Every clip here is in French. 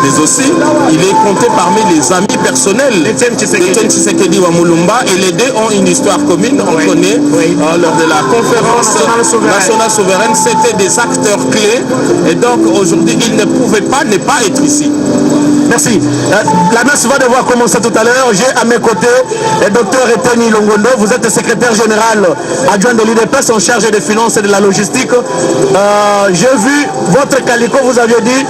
mais aussi il est compté parmi les amis personnels d'Etienne Tshisekedi Wamulumba, et les deux ont une histoire commune. On connaît lors de la conférence nationale souveraine, c'était des acteurs clés, et donc aujourd'hui il ne pouvait pas ne pas être ici. Merci. La messe va devoir commencer tout à l'heure. J'ai à mes côtés le docteur Eteni Longondo. Vous êtes secrétaire général adjoint de l'UDPS en charge des finances et de la logistique. J'ai vu votre calico, vous aviez dit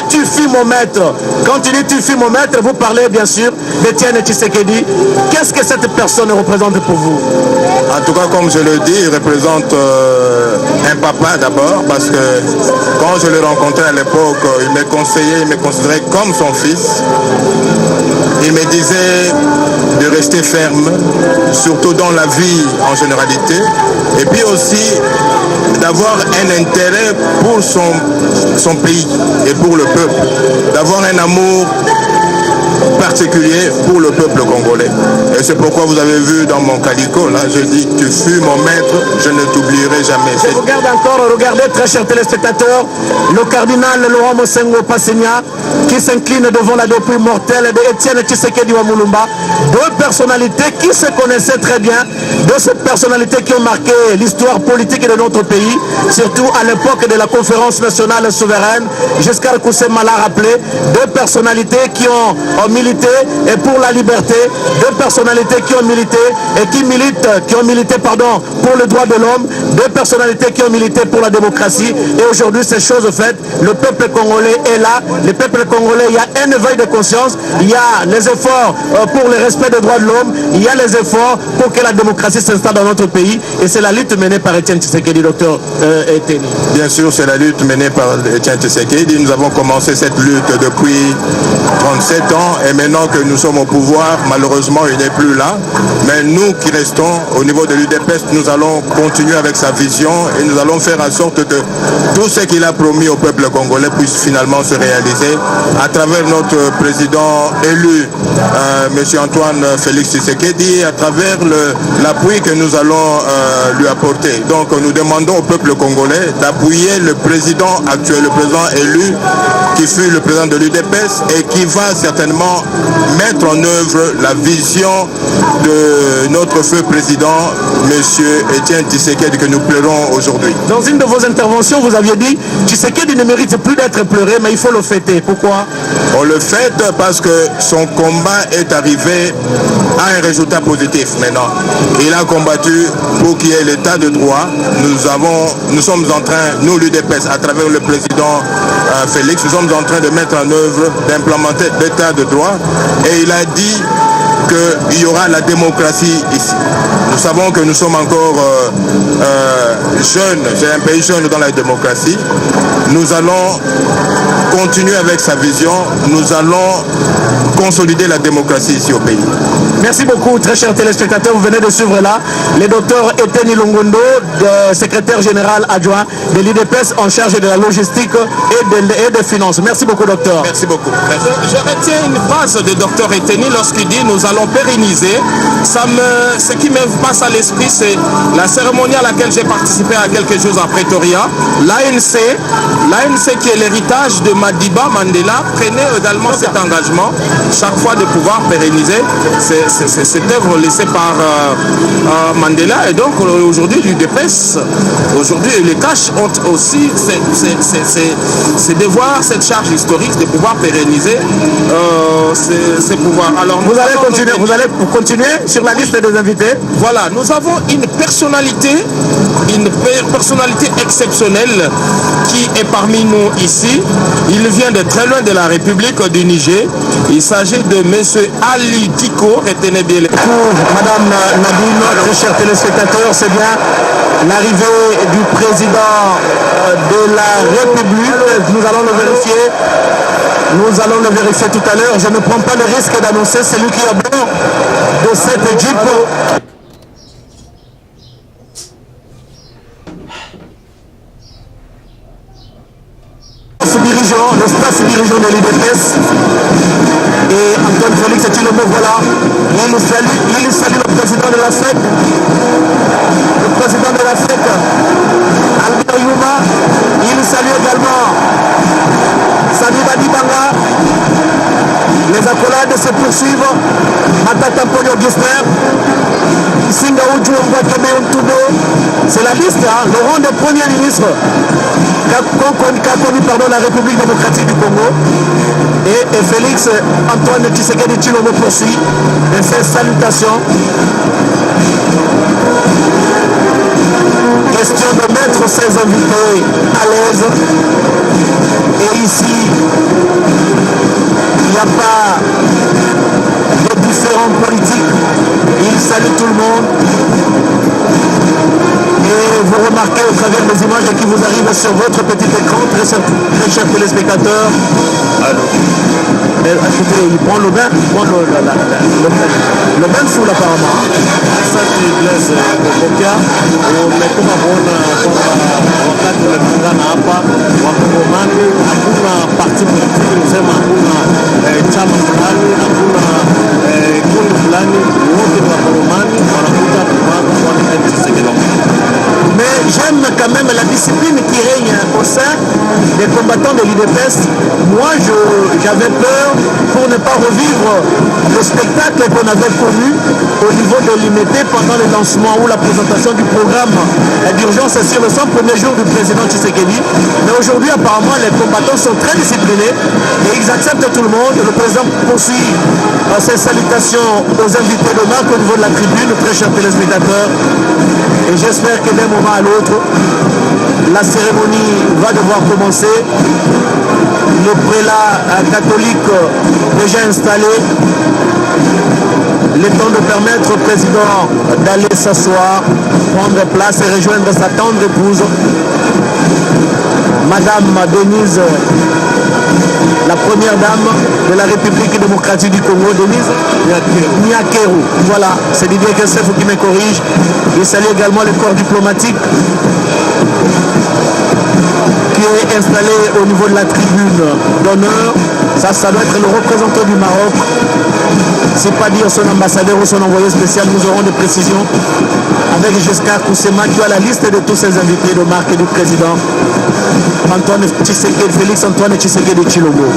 tu fumomètre. Quand tu dis tu fumomètre, vous parlez bien sûr d'Etienne Tshisekedi. Qu'est-ce que cette personne représente pour vous? En tout cas, comme je le dis, il représente un papa d'abord, parce que quand je l'ai rencontré à l'époque, il me conseillait, il me considérait comme son fils. Il me disait de rester ferme, surtout dans la vie en généralité, et puis aussi d'avoir un intérêt pour son pays et pour le peuple, d'avoir un amour particulier pour le peuple congolais. Et c'est pourquoi vous avez vu dans mon calico, là, je dis, tu fus mon maître, je ne t'oublierai jamais. Je regarde encore, regardez très chers téléspectateurs, le cardinal Laurent Mosengo Passigna qui s'incline devant la dépouille mortelle d'Etienne Tshisekedi Wamulumba. Deux personnalités qui se connaissaient très bien, deux personnalités qui ont marqué l'histoire politique de notre pays, surtout à l'époque de la conférence nationale souveraine. Giscard Koussema l'a rappelé, deux personnalités qui ont milité et pour la liberté, deux personnalités qui ont milité et qui ont milité pour le droit de l'homme, deux personnalités qui ont milité pour la démocratie. Et aujourd'hui, ces choses faites, le peuple congolais est là. Le peuple congolais, il y a un éveil de conscience, il y a les efforts pour le respect des droits de l'homme, il y a les efforts pour que la démocratie s'installe dans notre pays. Et c'est la lutte menée par Etienne Tshisekedi, docteur Eteni. Bien sûr, c'est la lutte menée par Etienne Tshisekedi. Nous avons commencé cette lutte depuis 37 ans, et maintenant que nous sommes au pouvoir, malheureusement, il n'est plus là. Mais nous qui restons au niveau de l'UDPS, nous allons continuer avec sa vision et nous allons faire en sorte que tout ce qu'il a promis au peuple congolais puisse finalement se réaliser à travers notre président élu, M. Antoine Félix Tshisekedi, à travers l'appui que nous allons lui apporter. Donc nous demandons au peuple congolais d'appuyer le président actuel, le président élu, qui fut le président de l'UDPS et qui va certainement mettre en œuvre la vision de notre feu président, M. Etienne Tshisekedi, que nous pleurons aujourd'hui. Dans une de vos interventions, vous aviez dit Tshisekedi ne mérite plus d'être pleuré, mais il faut le fêter. Pourquoi? On le fête parce que son combat est arrivé à un résultat positif maintenant. Il a combattu pour qu'il y ait l'état de droit. Nous sommes en train, nous l'UDPS, à travers le président Félix, nous sommes en train de mettre en œuvre, d'implémenter l'état de droit. Et il a dit qu'il y aura la démocratie ici. Nous savons que nous sommes encore jeunes, c'est un pays jeune dans la démocratie. Nous allons continuer avec sa vision, nous allons consolider la démocratie ici au pays. Merci beaucoup, très chers téléspectateurs. Vous venez de suivre là le docteur Eteni Longondo, secrétaire général adjoint de l'UDPS en charge de la logistique et des finances. Merci beaucoup, docteur. Merci beaucoup. Je retiens une phrase du docteur Eteni lorsqu'il dit nous allons pérenniser. Ce qui me passe à l'esprit, c'est la cérémonie à laquelle j'ai participé à quelques jours à Pretoria. L'ANC qui est l'héritage de Madiba Mandela prenait également cet engagement chaque fois de pouvoir pérenniser cette œuvre laissée par Mandela. Et donc aujourd'hui l'UDPS, aujourd'hui les CACH ont aussi ces devoirs, cette charge historique de pouvoir pérenniser ces pouvoirs. Alors vous allez continuer sur la liste des invités. Voilà, nous avons une personnalité exceptionnelle qui est parmi nous ici. Il vient de très loin de la République du Niger. Il s'agit de M. Ali Diko. Retenez bien les... Madame Nadine, très chers téléspectateurs, c'est bien l'arrivée du président de la République. Nous allons le vérifier. Nous allons le vérifier tout à l'heure. Je ne prends pas le risque d'annoncer celui qui est à bord de cette Jeep. Le staff dirigeant de l'UDPS et Antoine Félix est le mot, voilà. Il salue le président de la FEC, Albert Youma. Il salue également Sami Badi. Dibanga. Les accolades se poursuivent. Matata Poli Augustin. Singa Uju Mbakeme Untubo. C'est la liste, hein, le rang des premiers ministres qu'a connu la République démocratique du Congo. Et Félix Antoine Tshisekedi Tshilombo poursuit et fait salutation. Question de mettre ses invités à l'aise. Et ici, il n'y a pas de différents politiques. Il salue tout le monde. Et vous remarquez au travers des images qui vous arrivent sur votre petit écran, très chers téléspectateurs. Alors, écoutez, il prend le bain, le bain de foule apparemment. Ça qui blesse Kokokia, umetuma kuona kwamba wakati wamepingana hapa Wakongomani, hakuna parti politiki, nisema hakuna chama fulani, hakuna kundi fulani, wote ni Wakongomani wanakuja kumwaga kwa Tshisekedi. Mais j'aime quand même la discipline qui règne au sein des combattants de l'UDPS. Moi, j'avais peur pour ne pas revivre le spectacle qu'on avait connu au niveau de l'UNET pendant le lancement ou la présentation du programme d'urgence sur le 100 premiers jours du président Tshisekedi. Mais aujourd'hui, apparemment, les combattants sont très disciplinés et ils acceptent tout le monde. Le président poursuit ses salutations aux invités de marque au niveau de la tribune, très chers téléspectateurs. Et j'espère que d'un moment à l'autre, la cérémonie va devoir commencer. Le prélat catholique déjà installé, le temps de permettre au président d'aller s'asseoir, prendre place et rejoindre sa tendre épouse, Madame Denise, la première dame de la République démocratique du Congo, Denise Nyakeru. Voilà, c'est Didier Kessef qui me corrige. Il salue également le corps diplomatique qui est installé au niveau de la tribune d'honneur. Ça doit être le représentant du Maroc. C'est pas dire son ambassadeur ou son envoyé spécial. Nous aurons des précisions avec Giscard Koussema qui a la liste de tous ses invités de marque et du président Félix Antoine Tshisekedi Tshilombo.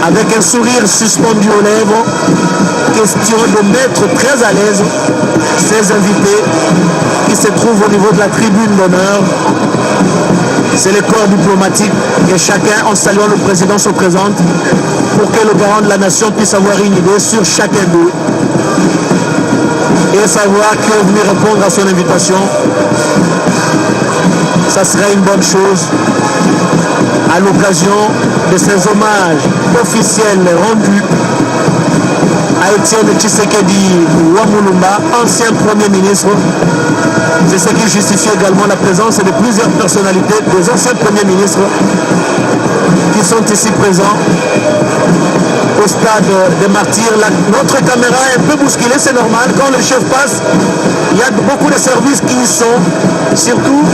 Avec un sourire suspendu aux lèvres, question de mettre très à l'aise ses invités qui se trouvent au niveau de la tribune d'honneur. C'est le corps diplomatique et chacun, en saluant le président, se présente pour que le garant de la nation puisse avoir une idée sur chacun d'eux et savoir qui est venu répondre à son invitation. Ça serait une bonne chose à l'occasion de ces hommages officiels rendus à Etienne Tshisekedi Wamulumba, ancien Premier ministre. C'est ce qui justifie également la présence de plusieurs personnalités des anciens Premiers ministres qui sont ici présents au stade des Martyrs. Notre caméra est un peu bousculée, c'est normal. Quand le chef passe, il y a beaucoup de services qui y sont, surtout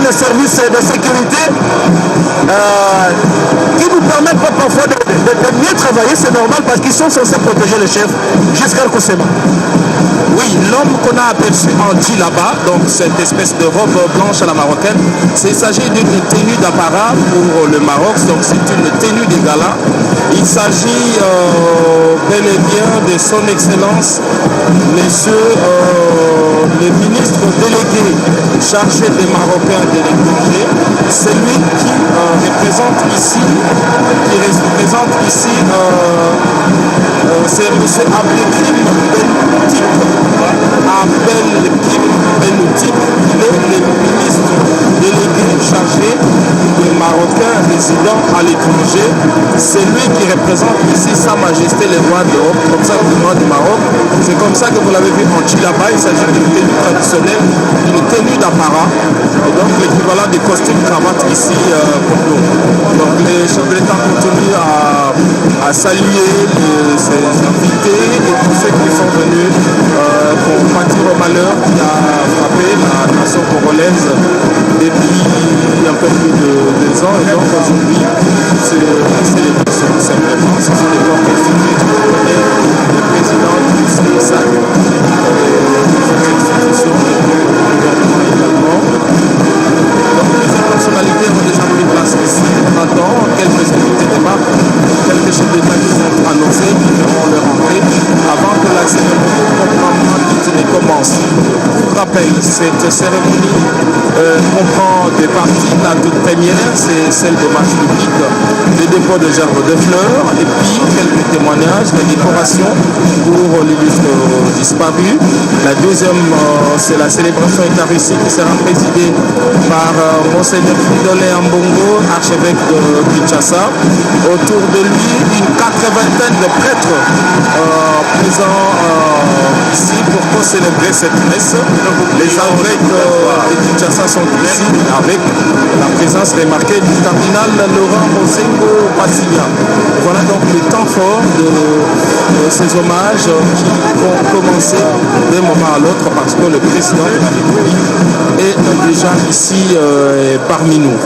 les services de sécurité qui nous permettent pas parfois de mieux travailler. C'est normal parce qu'ils sont censés protéger le chef jusqu'à Koussema. Oui, l'homme qu'on a aperçu en G là-bas, donc cette espèce de robe blanche à la marocaine, il s'agit d'une tenue d'apparat pour le Maroc, donc c'est une tenue de gala. Il s'agit bel et bien de son excellence, monsieur le ministre délégué chargé des Marocains de l'étranger, c'est lui qui représente ici, c'est monsieur Abdelkrim Benoutik, il est le ministre délégué chargé des Marocains résidant à l'étranger. C'est lui qui représente ici Sa Majesté le roi d'Europe, comme ça le roi du Maroc. C'est comme ça que vous l'avez vu en Chili là-bas. Il s'agit d'une tenue traditionnelle, d'une tenue d'apparat, et donc l'équivalent des costumes cravates ici pour nous. Donc les chefs de l'État continuent à saluer ces invités et tous ceux qui sont venus pour pâtir au malheur qui a frappé la nation congolaise depuis un peu plus de 2 ans. Et donc aujourd'hui, c'est la célébration simplement. Ce sont des corps constitués du président du CISAC, des institutions, du gouvernement également. Donc plusieurs personnalités ont déjà pris place ici. cette cérémonie comprend des parties. La toute première, c'est celle de marche publique, le dépôt de gerbes de fleurs et puis quelques témoignages, des décorations pour l'illustre disparu. La deuxième, c'est la célébration eucharistique qui sera présidée par Monseigneur Fridolin Ambongo, archevêque de Kinshasa. Autour de lui, une 80aine de prêtres présents ici pour célébrer cette messe. Les évêques de Kinshasa sont ici avec la présence remarquée du cardinal Laurent Mosengo Passigna. Voilà donc les temps forts de ces hommages qui vont commencer d'un moment à l'autre parce que le président de la République est déjà ici parmi nous.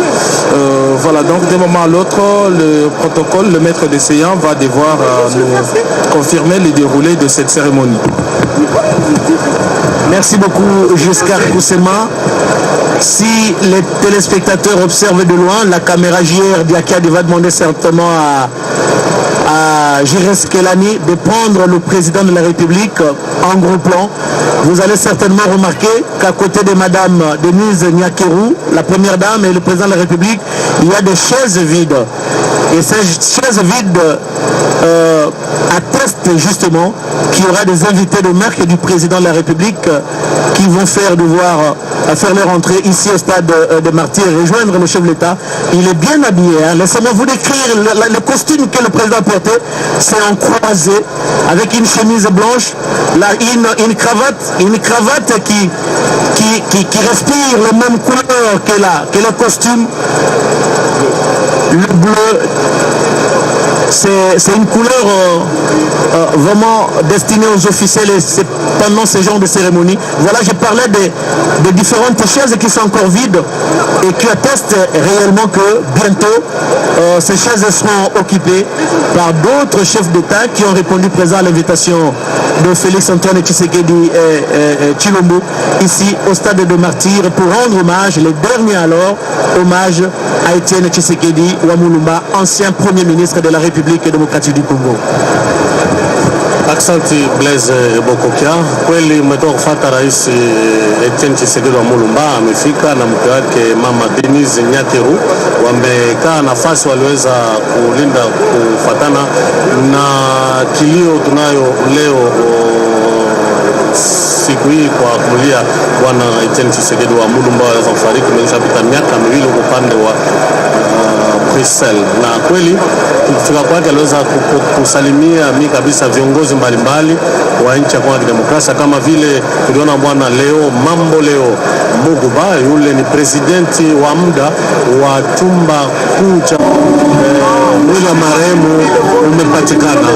Voilà donc d'un moment à l'autre, le protocole, le maître des séances va devoir nous confirmer le déroulé de cette cérémonie. Merci beaucoup Giscard Koussema. Si les téléspectateurs observent de loin, la caméra JR d'Iakad va demander certainement à Gires Kelani de prendre le président de la République en gros plan. Vous allez certainement remarquer qu'à côté de Madame Denise Nyakeru, la première dame et le président de la République, il y a des chaises vides. Et ces chaises vides attestent justement qu'il y aura des invités de marque et du président de la République qui vont faire leur entrée ici au stade de Martyrs et rejoindre le chef de l'État. Il est bien habillé. Hein. Laissez-moi vous décrire le costume que le président a porté. C'est en croisé avec une chemise blanche, là, une cravate qui respire la même couleur que le costume. Le bleu, c'est une couleur vraiment destinée aux officiels et c'est pendant ce genre de cérémonie. Voilà, je parlais des différentes chaises qui sont encore vides et qui attestent réellement que bientôt ces chaises seront occupées par d'autres chefs d'État qui ont répondu présent à l'invitation de Félix Antoine Tshisekedi et Tshilombo ici au stade de Martyrs pour rendre hommage, les derniers alors, hommage à Étienne Tshisekedi Wamulumba, ancien Premier ministre de la République démocratique du Congo. Aksanti Blaise Bokokia, kweli umetoka kufuata Rais Etienne Tshisekedi Wamulumba amefika na mke wake Mama Denise Nyakeru, wamekaa nafasi waliweza kulinda kufuatana na kilio tunayo leo siku hii kwa kumulia Bwana Etienne Tshisekedi Wamulumba waweza kufariki. Imeshapita miaka miwili upande wa Bruxelles, na kweli kufika kwake aliweza kusalimia mi kabisa viongozi mbalimbali wa nchi ya Kongo ya Kidemokrasia, kama vile tuliona Bwana Leo Muguba, yule ni presidenti wa muda wa chumba kuu cha mwili wa marehemu umepatikana.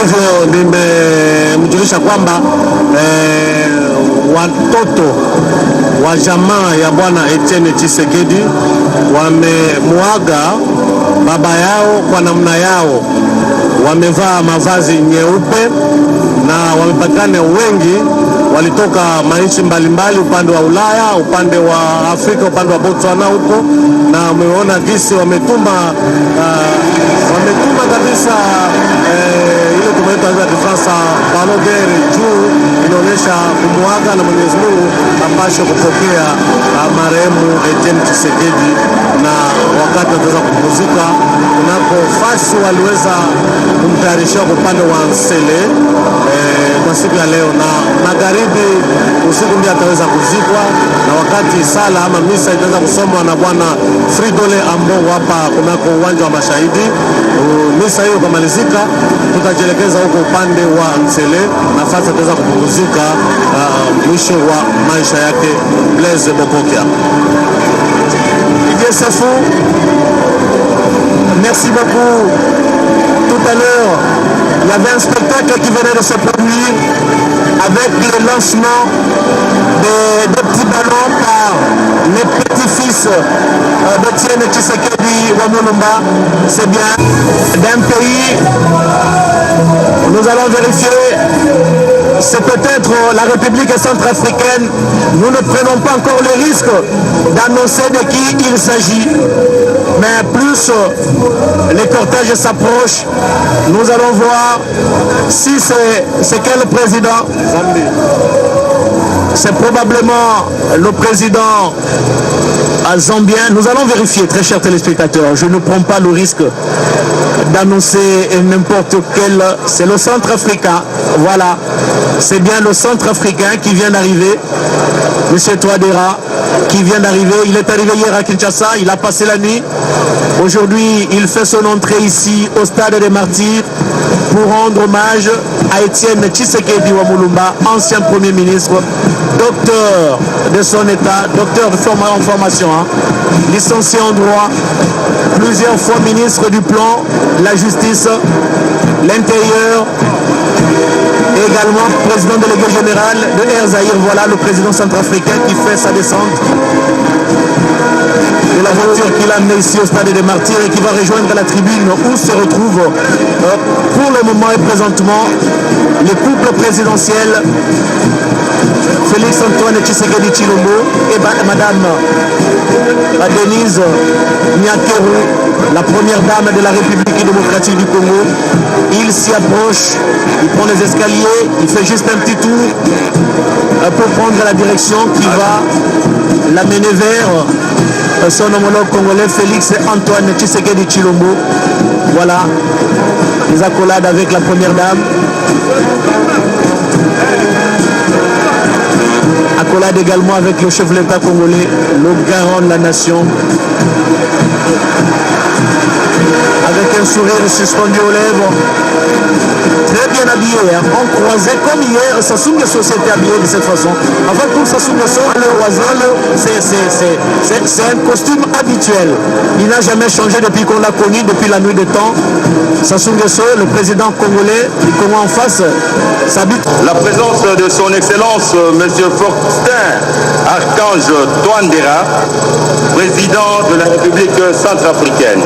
Hivyo nimemjulisha kwamba watoto wa jamaa ya Bwana Etienne Tshisekedi wamemuaga baba yao kwa namna yao. Wamevaa mavazi nyeupe na wamepatikana wengi walitoka manchi mbalimbali, upande wa Ulaya, upande wa Afrika, upande wa Botswana huko, na umeona gisi wametuma kabisa ile tumeita kwa Kifaransa balogere juu inaonyesha kumuaga na Mwenyezi Mungu apashe kupokea marehemu Etienne Tshisekedi, na wakati wataweza kupumzika kunako fasi waliweza kumtayarishia kwa upande wa Nsele kwa siku ya leo, na magharibi usiku ndiye ataweza kuzikwa, na wakati sala ama misa itaweza kusomwa na Bwana Fridolin Ambongo hapa kunako uwanja wa Mashahidi. Misa hiyo kumalizika, tutajielekeza huko upande wa Nsele, nafasi ataweza kupumzika mwisho wa maisha yake. Blaise Bokokia. Merci beaucoup. Tout à l'heure, il y avait un spectacle qui venait de se produire avec le lancement des petits ballons par les petits-fils d'Etienne Tshisekedi Wamulumba. C'est bien. D'un pays, nous allons vérifier, c'est peut-être la République centrafricaine. Nous ne prenons pas encore le risque d'annoncer de qui il s'agit. Mais plus les cortèges s'approchent, nous allons voir si c'est quel président. C'est probablement le président zambien. Nous allons vérifier, très chers téléspectateurs. Je ne prends pas le risque d'annoncer n'importe quel. C'est le Centrafricain. Voilà. C'est bien le Centrafricain qui vient d'arriver. Monsieur Touadéra, qui vient d'arriver. Il est arrivé hier à Kinshasa. Il a passé la nuit. Aujourd'hui, il fait son entrée ici au Stade des Martyrs pour rendre hommage à Étienne Tshisekedi Wamulumba, ancien Premier ministre, docteur de son État, docteur en formation, licencié en droit, plusieurs fois ministre du Plan, la Justice, l'Intérieur, et également président délégué général de Air Zahir. Voilà le président centrafricain qui fait sa descente de la voiture qu'il a amenée ici au Stade des Martyrs et qui va rejoindre la tribune où se retrouve pour le moment et présentement le couple présidentiel Félix Antoine Tshisekedi Tshilombo et Madame Denise Nyakeru, la première dame de la République démocratique du Congo. Il s'y approche, il prend les escaliers, il fait juste un petit tour pour prendre la direction qui va l'amener vers son homologue congolais Félix Antoine Tshisekedi Tshilombo. Voilà, les accolades avec la première dame. Accolade également avec le chef de l'État congolais, le garant de la nation. Avec un sourire suspendu aux lèvres. Très bien habillé, en croisé comme hier. Sassou Nguesso s'était habillé de cette façon. En fait, pour Sassou Nguesso, c'est un costume habituel. Il n'a jamais changé depuis qu'on l'a connu, depuis la nuit des temps. Sassou Nguesso, le président congolais, du Congo en face, s'habite. La présence de son Excellence, M. Faustin Archange Touadéra, président de la République centrafricaine.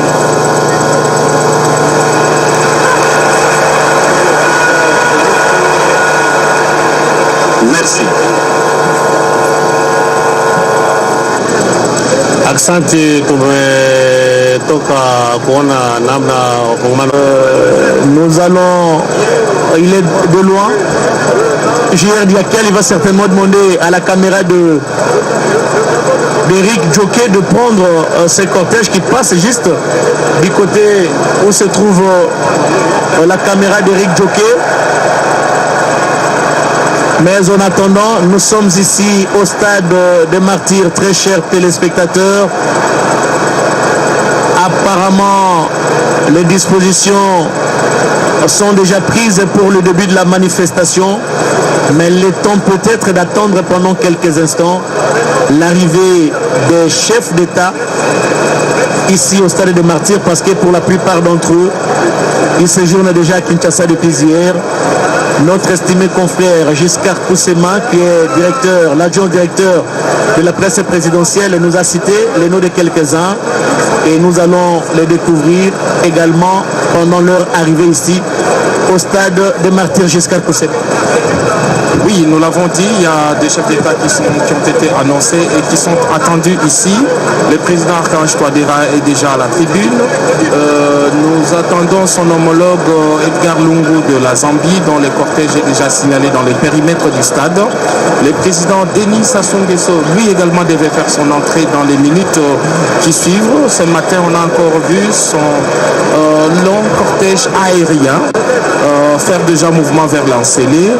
Merci. Asante, tumetoka kuona namna wakongomano. Nous allons, il est de loin. JR Diakel, il va certainement demander à la caméra d'Éric Djoké de prendre ces cortèges qui passent juste du côté où se trouve la caméra d'Éric Djoké. Mais en attendant, nous sommes ici au Stade des Martyrs, très chers téléspectateurs. Apparemment, les dispositions sont déjà prises pour le début de la manifestation, mais il est temps peut-être d'attendre pendant quelques instants l'arrivée des chefs d'État ici au Stade des Martyrs, parce que pour la plupart d'entre eux, ils séjournent déjà à Kinshasa depuis hier. Notre estimé confrère Giscard Koussema, qui est l'adjoint directeur de la presse présidentielle, nous a cité les noms de quelques-uns et nous allons les découvrir également pendant leur arrivée ici au Stade des Martyrs. Giscard Koussema. Oui, nous l'avons dit, il y a des chefs d'État qui ont été annoncés et qui sont attendus ici. Le président Archange Touadéra est déjà à la tribune. Nous attendons son homologue Edgar Lungu de la Zambie, dont le cortège est déjà signalé dans les périmètres du stade. Le président Denis Sassou Nguesso, lui également, devait faire son entrée dans les minutes qui suivent. Ce matin, on a encore vu son long cortège aérien faire déjà mouvement vers l'Ancélé.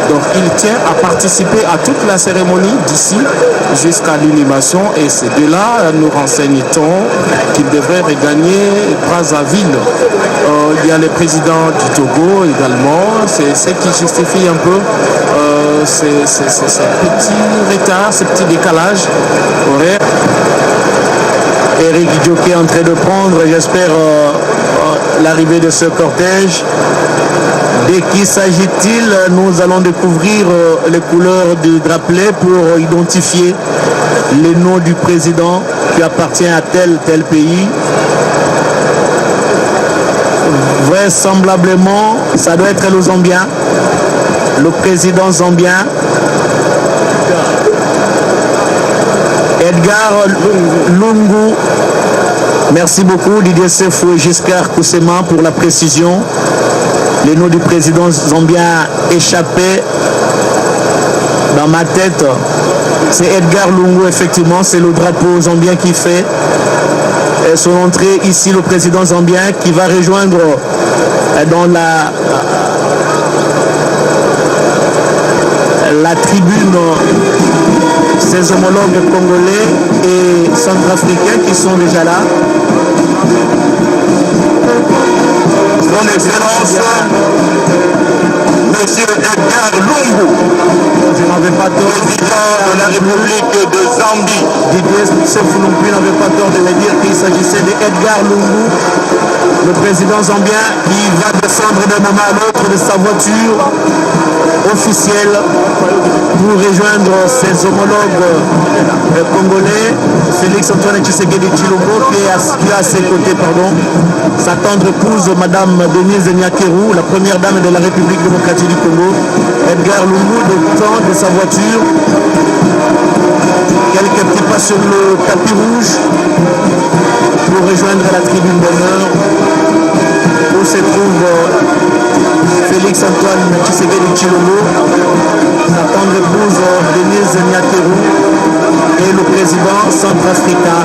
Donc il tient à participer à toute la cérémonie d'ici jusqu'à l'inhumation, et c'est de là nous renseignons qu'il devrait regagner Brazzaville. Il y a le président du Togo également, c'est ce qui justifie un peu ces petits retards, ces petits décalages horaires. Éric Djoké est en train de prendre, j'espère, l'arrivée de ce cortège. De qui s'agit-il? Nous allons découvrir les couleurs du drapelet pour identifier les noms du président qui appartient à tel pays. Vraisemblablement, ça doit être le Zambien, le président zambien. Edgar Lungu, Merci beaucoup Didier Sefou et Giscard Koussema pour la précision. Les noms du président zambien échappés dans ma tête. C'est Edgar Lungu, effectivement, c'est le drapeau zambien qui fait son entrée ici, le président zambien qui va rejoindre dans la tribune ses homologues congolais et centrafricains qui sont déjà là. Son Excellence, Monsieur Edgar Lungu, Je n'avais pas tort. président de la République de Zambie. Didier Sefou non plus n'avait pas tort de me dire qu'il s'agissait d'Edgar Lungu, le président zambien qui va descendre d'un moment à l'autre de sa voiture officielle pour rejoindre ses homologues congolais, Félix Antoine Tshisekedi Tshilombo, qui est à ses côtés, sa tendre épouse, Madame Denise Nyakeru, la première dame de la République démocratique du Congo. Edgar Lungu descend de sa voiture, quelques petits pas sur le tapis rouge pour rejoindre la tribune d'honneur où se trouve Félix Antoine Tshisekedi Tshilombo, sa tendre épouse Denise Nyakeru et le président centrafricain.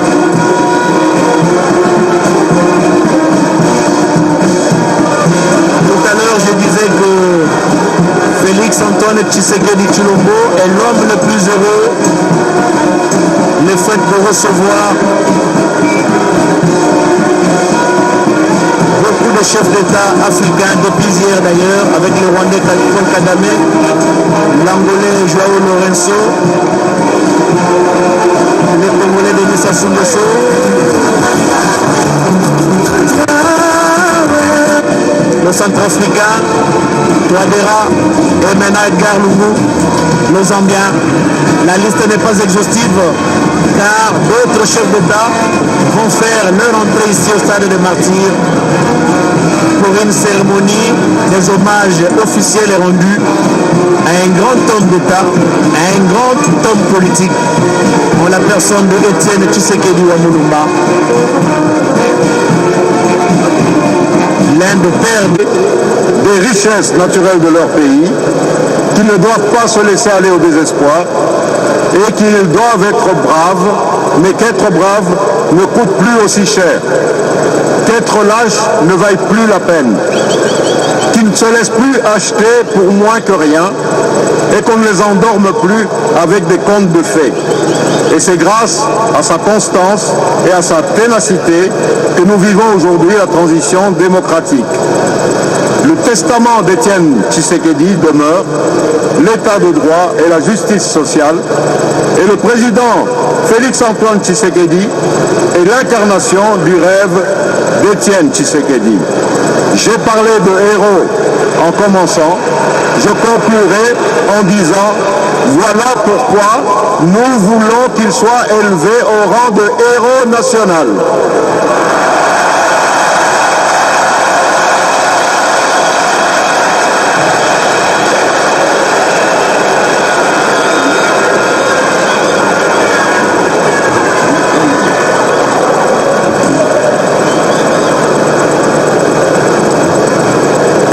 Tout à l'heure, je disais que Félix Antoine Tshisekedi Tshilombo est l'homme le plus heureux, le fait de recevoir beaucoup de chefs d'État africains, depuis hier d'ailleurs, avec le Rwandais Paul Kagame, l'Angolais Joao Lourenço, le Congolais Denis Sassou Nguesso, le centrafricain Touadéra et maintenant Edgar Lungu, le Zambien. La liste n'est pas exhaustive car d'autres chefs d'État vont faire leur entrée ici au stade des Martyrs pour une cérémonie des hommages officiels et rendus à un grand homme d'État, à un grand homme politique, en la personne de Étienne Tshisekedi Wamulumba, l'un des pères des richesses naturelles de leur pays, qui ne doivent pas se laisser aller au désespoir et qu'ils doivent être braves, mais qu'être brave ne coûte plus aussi cher, qu'être lâche ne vaille plus la peine, qu'ils ne se laissent plus acheter pour moins que rien et qu'on ne les endorme plus avec des contes de fées. Et c'est grâce à sa constance et à sa ténacité que nous vivons aujourd'hui la transition démocratique. Le testament d'Étienne Tshisekedi demeure l'état de droit et la justice sociale, et le président Félix Antoine Tshisekedi est l'incarnation du rêve d'Étienne Tshisekedi. J'ai parlé de héros en commençant, je conclurai en disant voilà pourquoi nous voulons qu'il soit élevé au rang de héros national.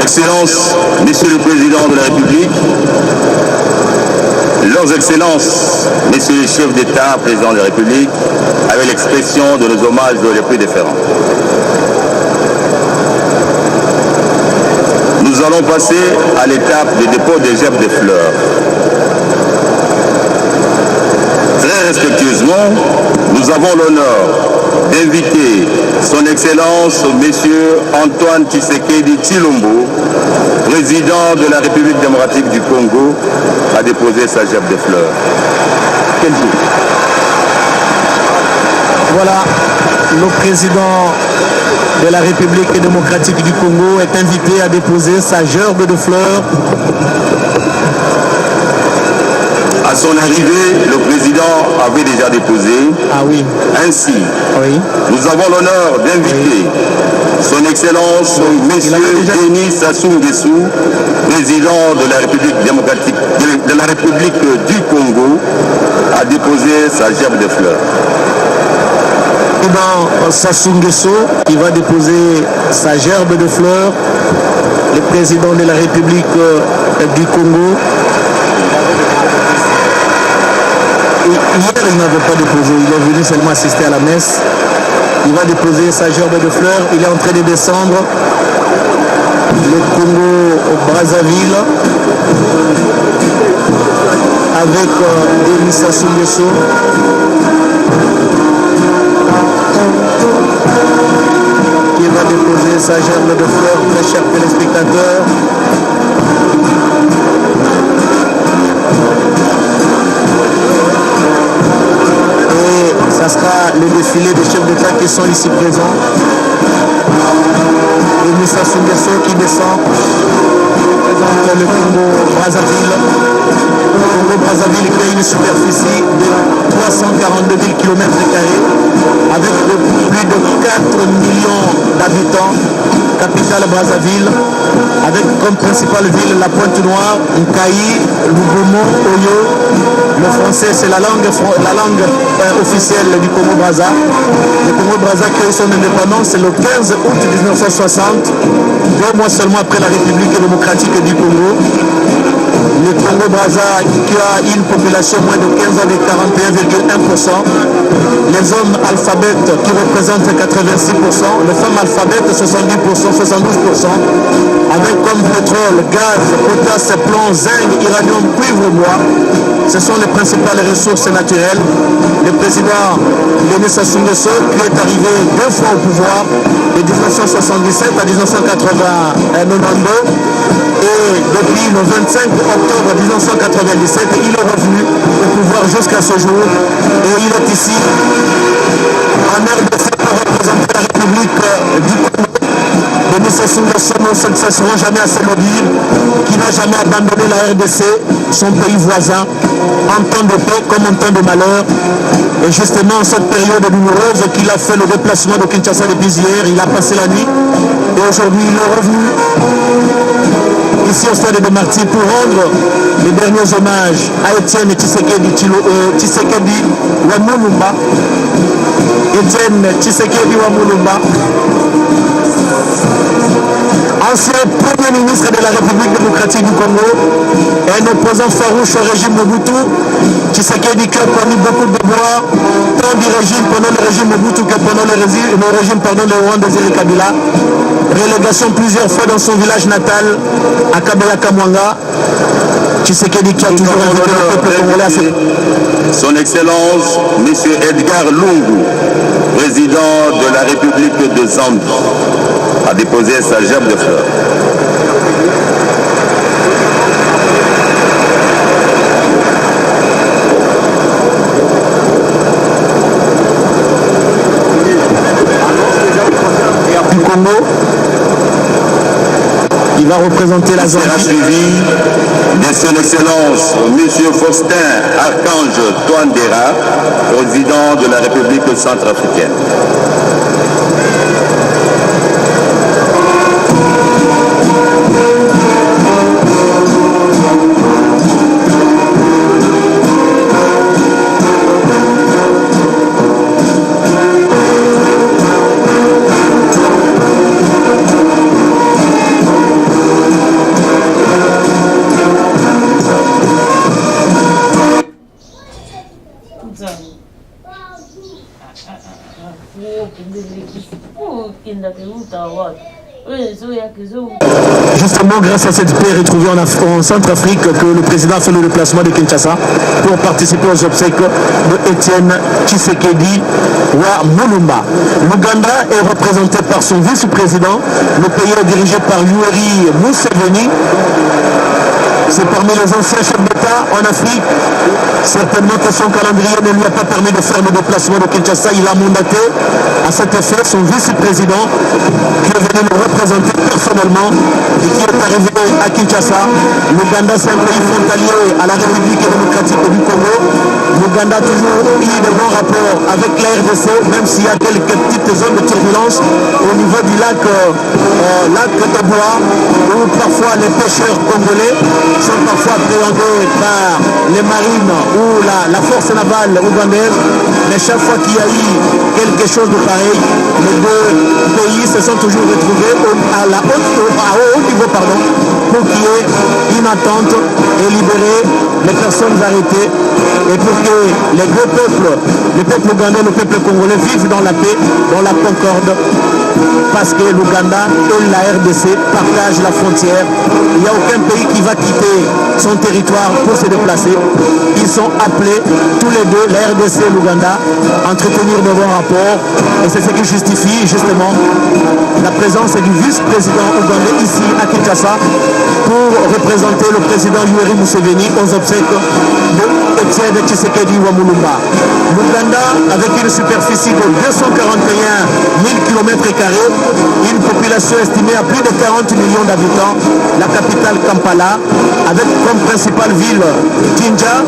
Excellences, Messieurs le Président de la République, Leurs Excellences, Messieurs les chefs d'État, Président de la République, avec l'expression de nos hommages les plus déférents. Nous allons passer à l'étape du dépôt des gerbes de fleurs. Très respectueusement, nous avons l'honneur d'inviter Son Excellence Monsieur Antoine Tshisekedi Tshilombo, président de la République démocratique du Congo, à déposer sa gerbe de fleurs. Quel jour. Voilà, le président de la République démocratique du Congo est invité à déposer sa gerbe de fleurs. À son arrivée, le président avait déjà déposé. Ah oui. Ainsi, Oui. nous avons l'honneur d'inviter Son Excellence Monsieur Denis Sassou Nguesso, président de la République démocratique de la République du Congo, à déposer sa gerbe de fleurs. président Sassou Nguesso qui va déposer sa gerbe de fleurs, le président de la République du Congo. Hier, il n'avait pas déposé, il est venu seulement assister à la messe. Il va déposer sa gerbe de fleurs, il est en train de descendre le Congo au Brazzaville avec Denis Sassou Nguesso. Qui va déposer sa gerbe de fleurs, très chers téléspectateurs. Et ça sera le défilé des chefs d'État qui sont ici présents. Denis Sassou Nguesso qui descend, représente le Congo Brazzaville. Le Congo Brazzaville qui a une superficie de 342 000 km² avec plus de 4 millions d'habitants. Capitale Brazzaville, avec comme principale ville la Pointe-Noire, Nkayi, Lubomo, Oyo. Le français c'est la langue officielle du Congo-Brazza. Le Congo-Brazza qui a eu son indépendance le 15 août 1960, 2 mois seulement après la République démocratique du Congo. Le Congo-Brazza qui a une population moins de 15 ans de 41,1%. Les hommes alphabètes qui représentent 86%. Les femmes alphabètes 70%, 72%. Avec comme pétrole, gaz, potasse, plomb, zinc, uranium, cuivre, bois. Ce sont les principales ressources naturelles. Le président Denis Sassou Nguesso qui est arrivé 2 fois au pouvoir de 1977 à 1992 et depuis le 25 octobre 1997 il est revenu au pouvoir jusqu'à ce jour et il est ici en RDC pour représenter la République du Congo. Denis Sassou Nguesso ne cesseront jamais à se le dire, qui n'a jamais abandonné la RDC, son pays voisin, en temps de paix comme en temps de malheur. Et justement, en cette période douloureuse qu'il a fait le déplacement de Kinshasa depuis hier, il a passé la nuit et aujourd'hui il est revenu ici au stade de Martyrs pour rendre les derniers hommages à Étienne Tshisekedi Wamulumba. Étienne Tshisekedi Wamulumba, ancien premier ministre de la République démocratique du Congo et un opposant farouche au régime Mobutu. Tshisekedi qui a connu beaucoup de gloire, tant du régime pendant le régime Mobutu que pendant le régime de Rwanda Desire Kabila. Relégation plusieurs fois dans son village natal à Kabaya Kamwanga. Tshisekedi qui a toujours invité le peuple congolais à Son Excellence, M. Edgar Lungu, président de la République de Zambie, a déposé sa gerbe de fleurs. Du Congo, il va représenter la Zambie. Sera suivi de son Excellence M. Faustin Archange Touadéra, président de la République centrafricaine. Justement, grâce à cette paix retrouvée en Centrafrique, que le président a fait le déplacement de Kinshasa pour participer aux obsèques de Étienne Tshisekedi Wamulumba. L'Ouganda est représenté par son vice-président. Le pays est dirigé par Yoweri Museveni. C'est parmi les anciens chefs d'État en Afrique. Certainement que son calendrier ne lui a pas permis de faire le déplacement de Kinshasa. Il a mandaté à cet effet son vice-président qui est venu le représenter personnellement et qui est arrivé à Kinshasa. L'Ouganda, c'est un pays frontalier à la République démocratique du Congo. L'Ouganda a toujours eu de bons rapports avec la RDC, même s'il y a quelques petites zones de turbulence au niveau du lac Toboa, où parfois les pêcheurs congolais sont parfois appréhendés par les marines ou la force navale ougandaise. mais chaque fois qu'il y a eu quelque chose de pareil, les deux pays se sont toujours retrouvés au haut niveau pour qu'il y ait une entente et libérer les personnes arrêtées et pour que les deux peuples, le peuple ougandais et le peuple congolais, vivent dans la paix, dans la concorde, parce que l'Ouganda et la RDC partagent la frontière. Il n'y a aucun pays qui va quitter son territoire pour se déplacer. Ils sont appelés tous les deux, la RDC et l'Ouganda, à entretenir de bons rapports, et c'est ce qui justifie justement la présence du vice-président ougandais ici à Kinshasa pour représenter le président Yoweri Museveni aux obsèques de Etienne Tshisekedi Wamulumba. L'Ouganda, avec une superficie de 241 000 km², une population estimée à plus de 40 millions d'habitants, la capitale Kampala, avec comme principale ville Jinja,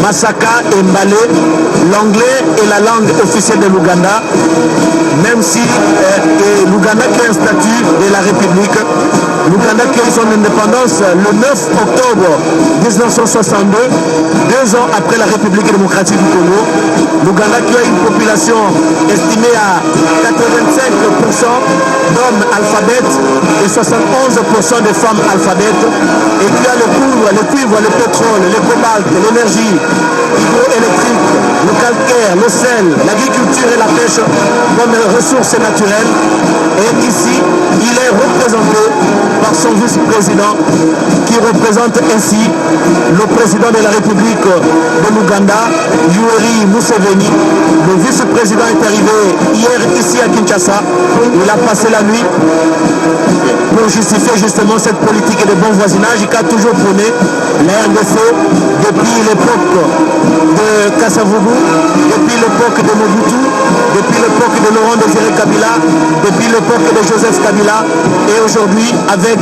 Masaka et Mbale. L'anglais est la langue officielle de l'Ouganda, même si l'Ouganda qui a un statut de la République. L'Ouganda qui a eu son indépendance le 9 octobre 1962, 2 ans après la République démocratique du Congo. L'Ouganda qui a une population estimée à 85% d'hommes alphabètes et 71% de femmes alphabètes, et qui a le cuivre, le pétrole, le cobalt, l'énergie hydroélectrique, le calcaire, le sel, l'agriculture et la pêche comme ressources naturelles. Et ici, il est représenté par son vice-président qui représente ainsi le président de la République de l'Ouganda, Yoweri Museveni. Le vice-président est arrivé hier ici à Kinshasa. Il a passé la nuit pour justifier justement cette politique de bon voisinage qu'a toujours prôné la RDC depuis l'époque de Kasavubu, depuis l'époque de Mobutu, depuis l'époque de Laurent Désiré Kabila, depuis l'époque de Joseph Kabila, et aujourd'hui avec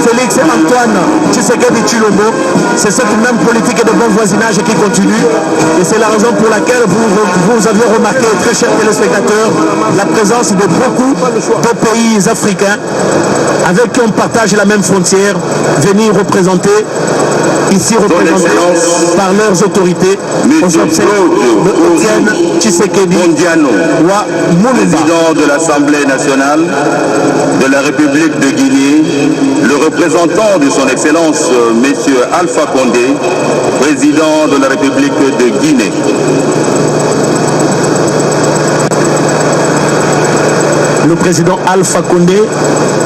Félix Antoine Tshisekedi Tshilombo. C'est cette même politique de bon voisinage qui continue, et c'est la raison pour laquelle vous avez remarqué, très chers téléspectateurs, la présence de beaucoup de pays africains avec qui on partage la même frontière, venir représenter, ici représentés par leurs autorités, aux obsèques de Etienne Tshisekedi Wamulumba, président de l'Assemblée nationale de la République de Guinée, le représentant de son Excellence, M. Alpha Condé, président de la République de Guinée. Le président Alpha Condé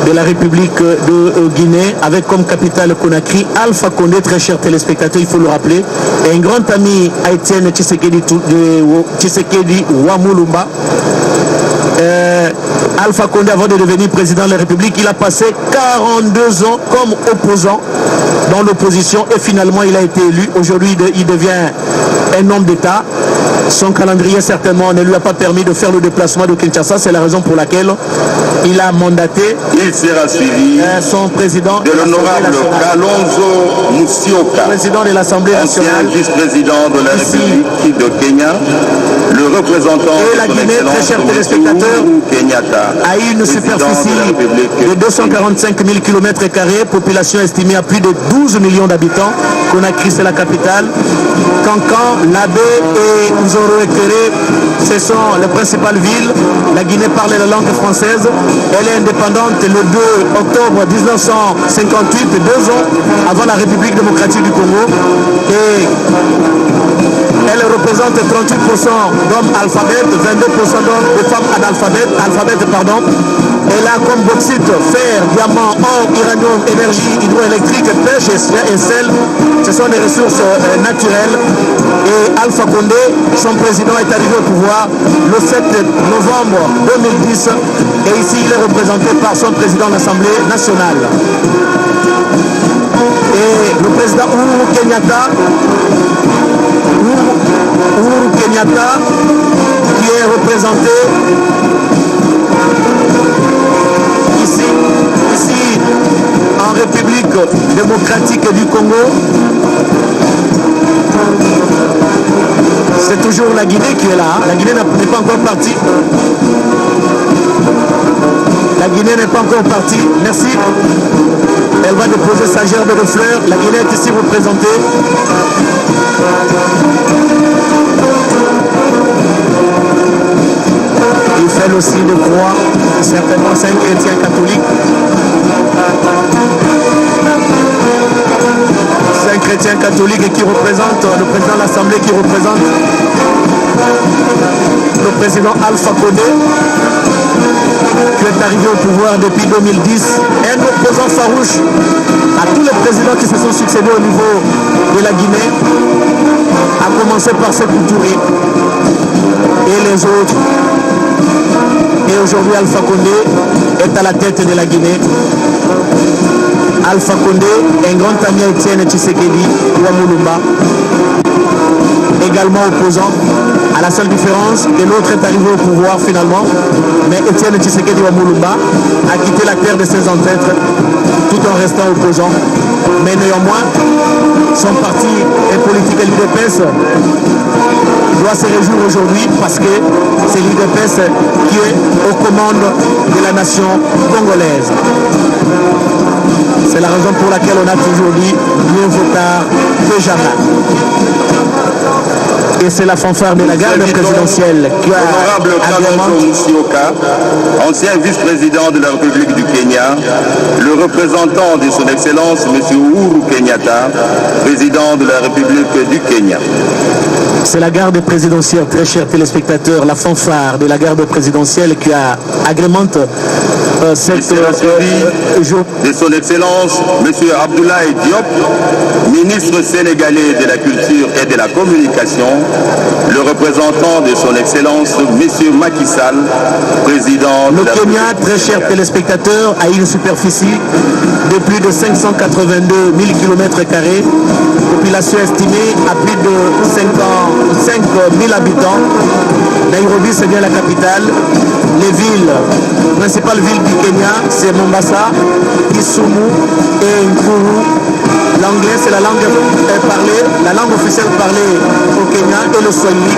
de la République de Guinée, avec comme capitale Conakry. Alpha Condé, très chers téléspectateurs, il faut le rappeler, est un grand ami à Etienne Tshisekedi Wamulumba. Alpha Condé, avant de devenir président de la République, il a passé 42 ans comme opposant dans l'opposition et finalement il a été élu. Aujourd'hui, il devient un homme d'État. Son calendrier certainement ne lui a pas permis de faire le déplacement de Kinshasa. C'est la raison pour laquelle il a mandaté. Il sera suivi son président de l'honorable Kalonzo Musyoka, président de l'Assemblée nationale, ancien vice-président de la République de Kenya, le représentant et la Guinée, très chers téléspectateurs, Kenyatta, a eu une superficie de 245 000 km², population estimée à plus de 12 millions d'habitants. Conakry, c'est la capitale. Kankan, Labé et Nzoro-Ekere, ce sont les principales villes. La Guinée parle la langue française. Elle est indépendante le 2 octobre 1958, 2 ans avant la République démocratique du Congo. Et elle représente 38% d'hommes alphabètes, 22% de femmes analphabètes. Elle a comme bauxite, fer, diamant, or, uranium, énergie hydroélectrique, pêche et sel. Ce sont des ressources naturelles. Et Alpha Condé, son président, est arrivé au pouvoir le 7 novembre 2010. Et ici, il est représenté par son président de l'Assemblée nationale. Et le président Uhuru Kenyatta, qui est représenté ici en République démocratique du Congo. C'est toujours la Guinée qui est là. La Guinée n'est pas encore partie. La Guinée n'est pas encore partie. Merci. Elle va déposer sa gerbe de fleurs. La Guinée est ici représentée. de croix, certainement c'est un chrétien catholique. C'est un chrétien catholique qui représente le président de l'Assemblée, qui représente le président Alpha Condé, qui est arrivé au pouvoir depuis 2010, un opposant farouche à tous les présidents qui se sont succédés au niveau de la Guinée, à commencer par Sékou Touré et les autres. Et aujourd'hui, Alpha Condé est à la tête de la Guinée. Alpha Condé, un grand ami à Étienne Tshisekedi Wamulumba, également opposant, à la seule différence que l'autre est arrivé au pouvoir finalement, mais Étienne Tshisekedi Wamulumba a quitté la terre de ses ancêtres tout en restant opposant. Mais néanmoins, son parti et politique, l'UDPS, doit se réjouir aujourd'hui parce que c'est l'UDPS qui est aux commandes de la nation congolaise. C'est la raison pour laquelle on a toujours dit mieux vaut tard que jamais. Et c'est la fanfare de la garde présidentielle qui a Honorable Kalonzo Musyoka, ancien vice-président de la République du Kenya, le représentant de son Excellence M. Uhuru Kenyatta, président de la République du Kenya. C'est la garde présidentielle, très chers téléspectateurs, la fanfare de la garde présidentielle qui a agrémente cette jour de son Excellence M. Abdoulaye Diop, ministre sénégalais de la Culture et de la Communication, le représentant de son Excellence M. Macky Sall, président de la République. Le Kenya, très chers téléspectateurs, a une superficie de plus de 582 000 km², population estimée à plus de 55 000 habitants. Nairobi, c'est bien la capitale. Les villes, principales villes du Kenya, c'est Mombasa, Kisumu et Nkuru. L'anglais, c'est la langue parlée, la langue officielle parlée au Kenya et le Swahili.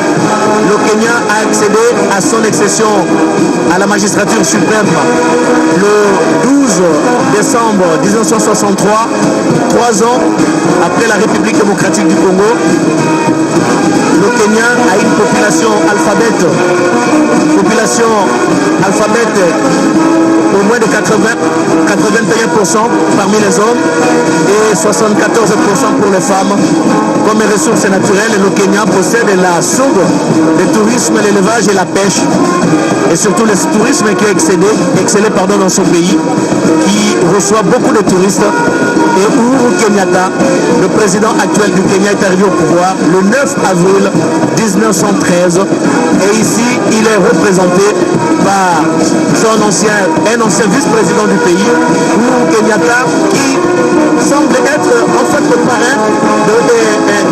Le Kenya a accédé à son accession à la magistrature suprême le 12 décembre 1963, 3 ans après la République démocratique du Congo. Le Kenya a une population alphabète au moins de 81% parmi les hommes et 74% pour les femmes. Comme ressources naturelles, le Kenya possède la soude, le tourisme, l'élevage et la pêche. Et surtout le tourisme qui a excellé dans son pays, qui reçoit beaucoup de touristes. Et Uhuru Kenyatta, le président actuel du Kenya, est arrivé au pouvoir le 9 avril 1913. Et ici, il est représenté par un ancien vice-président du pays, Uhuru Kenyatta, qui semble être en fait le parrain de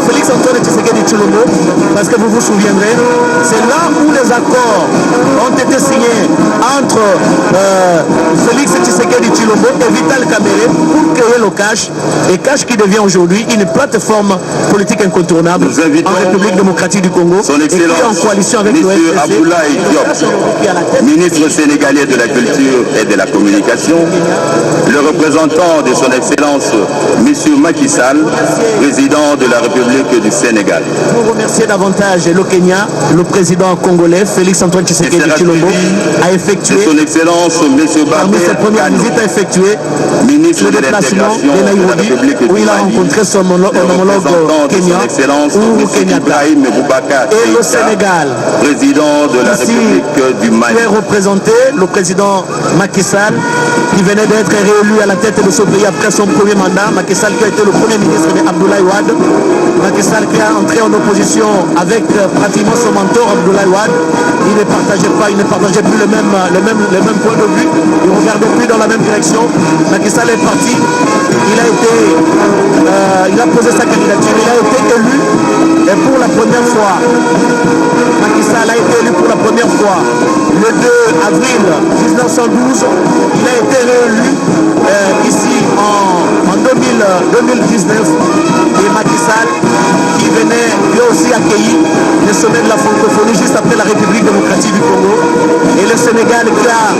Félix Antoine Tshisekedi Tshilombo, parce que vous vous souviendrez, c'est là où les accords ont été signés entre Félix Tshisekedi Tshilombo et Vital Kamerhe pour créer le CACH, et CACH qui devient aujourd'hui une plateforme politique incontournable en République démocratique du Congo, et qui est en coalition avec le FDC. Abdoulaye Diop, ministre sénégalais de la Culture et de la Communication, le représentant de son Excellence M. Macky Sall, président de la République du Sénégal. Pour remercier davantage le Kenya, le président congolais Félix Antoine Tshisekedi Tshilombo a effectué, son Excellence M. parmi ses premières visites, a effectué ministre le de déplacement l'intégration de de la Nairobi, République où du il a Mali, rencontré son homologue Kenya, Uhuru Kenyatta, et le Sénégal. Président de la Ici, République du Mali. qui est représenté le président Macky Sall, qui venait d'être réélu à la tête de ce pays après son premier mandat. Macky Sall qui a été le premier ministre d'Abdoulaye Wade. Macky Sall qui a entré en opposition avec pratiquement son mentor Abdoulaye Wade. Il ne partageait plus le même point de vue. Il ne regardait plus dans la même direction. Macky Sall est parti. Il a posé sa candidature. Il a été élu. Et pour la première fois, Macky Sall a été élu pour la première fois le 2 avril 1912. Il a été réélu ici en 2019. Et Macky Sall, qui venait lui aussi accueillir le sommet de la francophonie juste après la République démocratique du Congo. Et le Sénégal qui a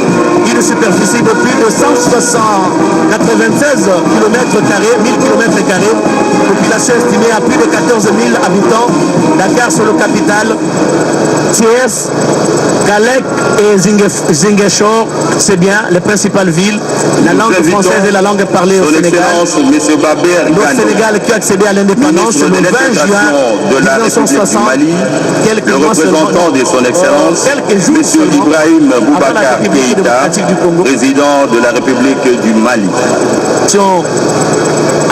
une superficie de plus de 196 km², 1000 km², population estimée à plus de 14 000 habitants, Dakar sur le capital, Thiès, Kalek et Ziguinchor, c'est bien, les principales villes. La langue française est la langue parlée au Sénégal. Le Sénégal qui a accédé à l'indépendance le 20 juin de la République du Mali, le représentant de son Excellence, M. Ibrahim Boubacar Keïta, président de la République du Mali.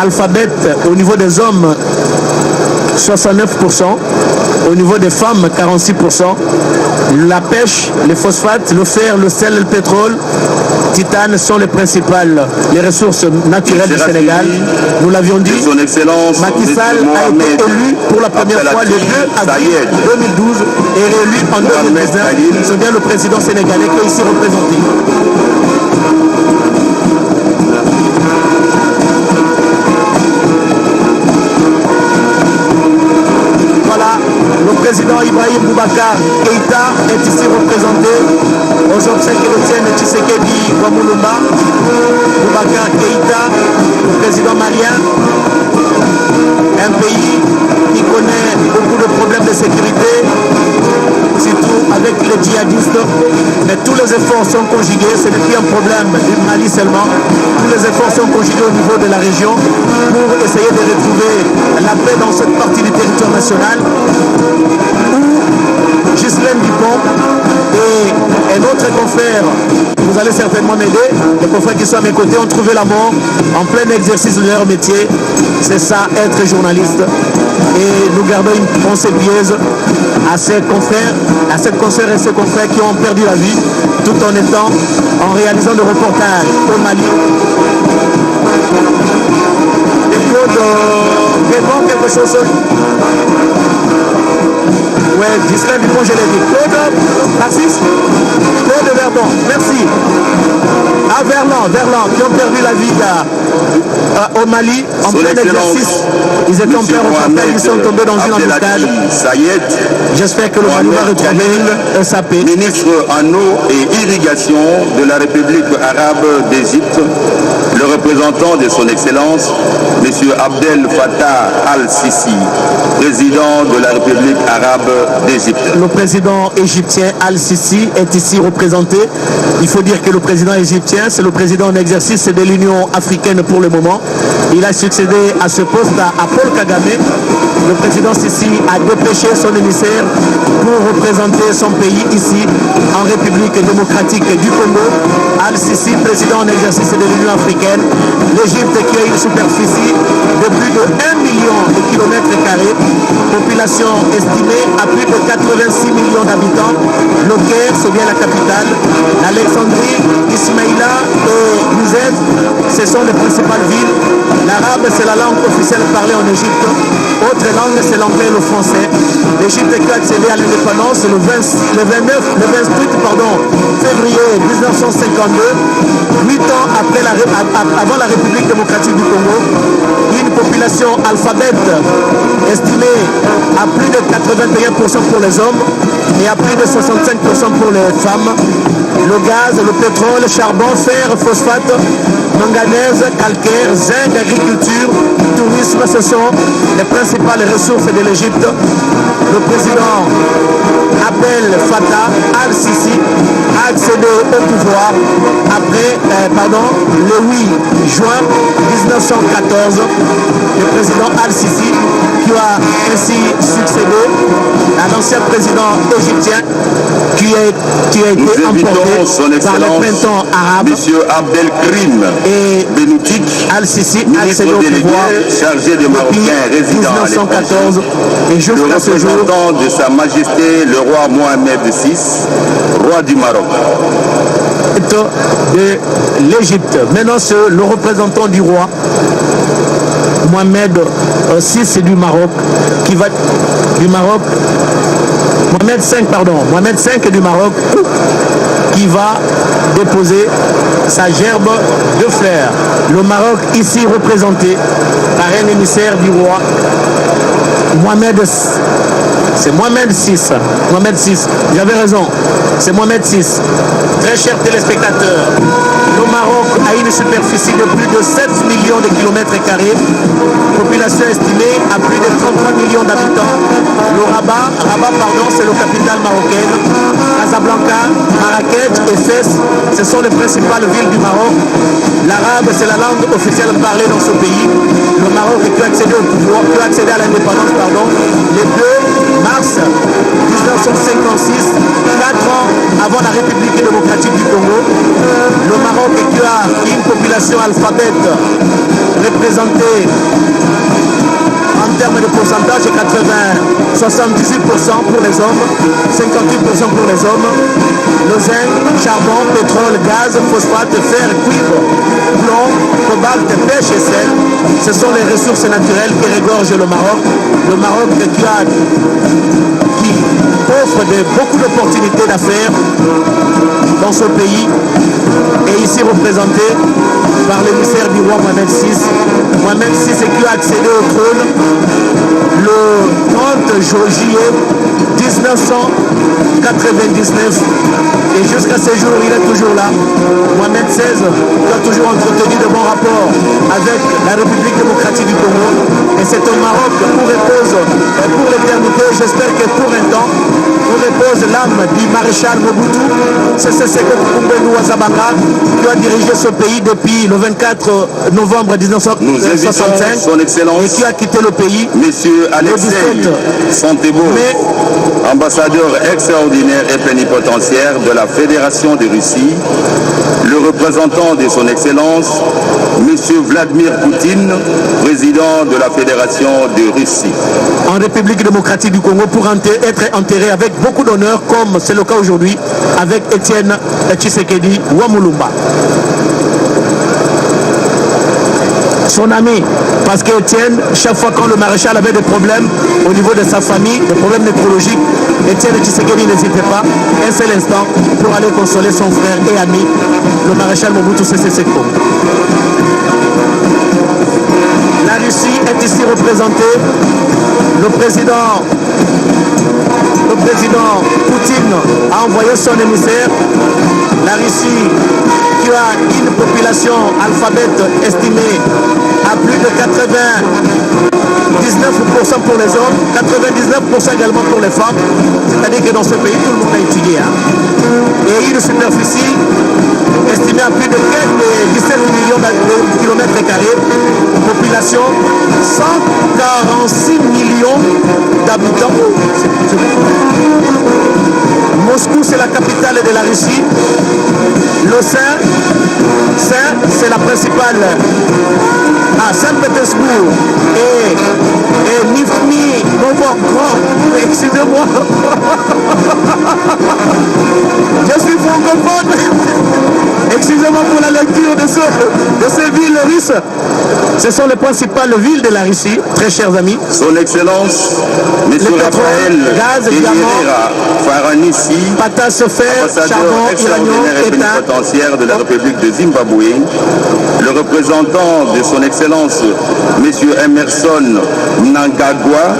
Alphabet au niveau des hommes, 69%, au niveau des femmes, 46%. La pêche, les phosphates, le fer, le sel, le pétrole, titane sont les ressources naturelles du Sénégal. Nous l'avions dit, son Excellence, Macky Sall a été élu pour la première fois le 2 avril 2012 et réélu en 2019. C'est bien le président sénégalais qui est ici représenté. Le président Ibrahim Boubacar Keïta est ici représenté aux obsèques qui le tiennent Tshisekedi Wamulumba. Boubacar Keïta, le président malien, un pays qui connaît beaucoup de problèmes de sécurité, surtout avec les djihadistes. Mais tous les efforts sont conjugués, ce n'est plus un problème du Mali seulement. Tous les efforts sont conjugués au niveau de la région pour essayer de retrouver la paix dans cette partie du territoire national. Ghislaine Dupont et un autre confrère, vous allez certainement m'aider, les confrères qui sont à mes côtés ont trouvé la mort en plein exercice de leur métier. C'est ça, être journaliste. Et nous gardons une pensée pieuse à ces confrères, à cette consoeur et ces confrères qui ont perdu la vie tout en réalisant des reportages au Mali. Et Claude, vraiment quelque chose. Ouais, Ghislaine Dupont, je l'ai dit. Claude, Narcisse, Claude Verdon, merci. À Verlan, qui ont perdu la vie au Mali, en plein exercice. Ils étaient en plein reportage, ils sont tombés dans une embuscade. J'espère que le Mali va retrouver SAP. Ministre en eau et irrigation de la République arabe d'Égypte, le représentant de son Excellence, M. Abdel Fattah al-Sisi, président de la République arabe d'Égypte. Le président égyptien al-Sisi est ici représenté. Il faut dire que le président égyptien, c'est le président en exercice de l'Union africaine pour le moment. Il a succédé à ce poste à Paul Kagame. Le président Sisi a dépêché son émissaire pour représenter son pays ici, en République démocratique du Congo. Al-Sisi, président en exercice de l'Union africaine. L'Égypte qui a une superficie de plus de 1 million de kilomètres carrés, population estimée à plus de 86 millions d'habitants. Le Caire, c'est bien la capitale. L'Alexandrie, Ismaïla et Mouzed, ce sont les principales villes. L'arabe, c'est la langue officielle parlée en Égypte. Autre langue, c'est l'anglais et le français. L'Égypte qui a accédé à l'indépendance le 28 février 1952, 8 ans avant la République démocratique du Congo. Une population alphabète estimée à plus de 81% pour les hommes et à plus de 65% pour les femmes. Le gaz, le pétrole, le charbon, fer, phosphate, manganèse, calcaire, zinc, agriculture, tourisme, ce sont les principales ressources de l'Égypte. Le président Abdel Fattah al-Sisi a accédé au pouvoir le 8 juin 1914. Le président al-Sisi qui a ainsi succédé à l'ancien président égyptien qui a été emporté par le printemps arabe. Monsieur Abdelkrim et Benoutik, al-Sisi a accédé au pouvoir chargé de Marocains résidant à 1914 et jusqu'à ce jour. De Sa Majesté le roi Mohamed VI, roi du Maroc. De l'Égypte. Maintenant, c'est le représentant du roi Mohamed VI du Maroc qui va du Maroc. Mohamed V du Maroc qui va déposer sa gerbe de fleurs. Le Maroc ici représenté par un émissaire du roi c'est Mohamed VI. J'avais raison. C'est Mohamed VI. Très chers téléspectateurs, le Maroc a une superficie de plus de 7 millions de kilomètres carrés, population estimée à plus de 33 millions d'habitants. Le Rabat, pardon, c'est la capitale marocaine. Casablanca, Marrakech et Fès, ce sont les principales villes du Maroc. L'arabe, c'est la langue officielle parlée dans ce pays. Le Maroc qui a accédé au pouvoir, qui a accédé à l'indépendance, pardon, le 2 mars 1956, 4 ans avant la République démocratique du Congo. Le Maroc qui a une population alphabète représentée en termes de pourcentage, 78% pour les hommes, 58% pour les hommes. Le zinc, charbon, pétrole, gaz, phosphate, fer, cuivre, plomb, cobalt, pêche et sel, ce sont les ressources naturelles qui régorgent le Maroc. Le Maroc qui offre beaucoup d'opportunités d'affaires dans ce pays est ici représenté par l'émissaire du roi Mohamed VI. Mohamed VI qui a accédé au trône le 30 juillet 1999 et jusqu'à ce jour il est toujours là. Mohamed XVI a toujours entretenu de bons rapports avec la République démocratique du Congo et c'est au Maroc où repose pour l'éternité, j'espère que pour un temps, où repose l'âme du maréchal Mobutu, c'est Seko Kumbelu Wazabanga qui a dirigé ce pays depuis le 24 novembre 1965 son Excellence et qui a quitté le pays. Monsieur Alexei Santebo, ambassadeur extraordinaire et plénipotentiaire de la Fédération de Russie, le représentant de son Excellence, Monsieur Vladimir Poutine, président de la Fédération de Russie. En République démocratique du Congo pour être enterré avec beaucoup d'honneur, comme c'est le cas aujourd'hui avec Étienne Tshisekedi Wamulumba. Son ami, parce qu'Étienne, chaque fois quand le maréchal avait des problèmes au niveau de sa famille, des problèmes nécrologiques, Étienne Tshisekedi n'hésitait pas un seul instant pour aller consoler son frère et ami, le maréchal Mobutu Sese Seko. La Russie est ici représentée. Le président Poutine a envoyé son émissaire. La Russie qui a une population alphabète estimée à plus de 19% pour les hommes, 99% également pour les femmes. C'est-à-dire que dans ce pays, tout le monde a étudié. Et une superficie estimée à plus de 17 millions de kilomètres carrés, population 146 millions d'habitants. Moscou, c'est la capitale de la Russie. Le c'est la principale. Saint-Pétersbourg et Nifmi Novgorod. Excusez-moi. Je suis francophone. Excusez-moi pour la lecture de ces villes russes. Ce sont les principales villes de la Russie, très chers amis. Son Excellence, M. Raphaël Faranissi, ambassadeur extraordinaire et plénipotentiaire de la République de Zimbabwe, le représentant de son Excellence, M. Emerson Mnangagwa,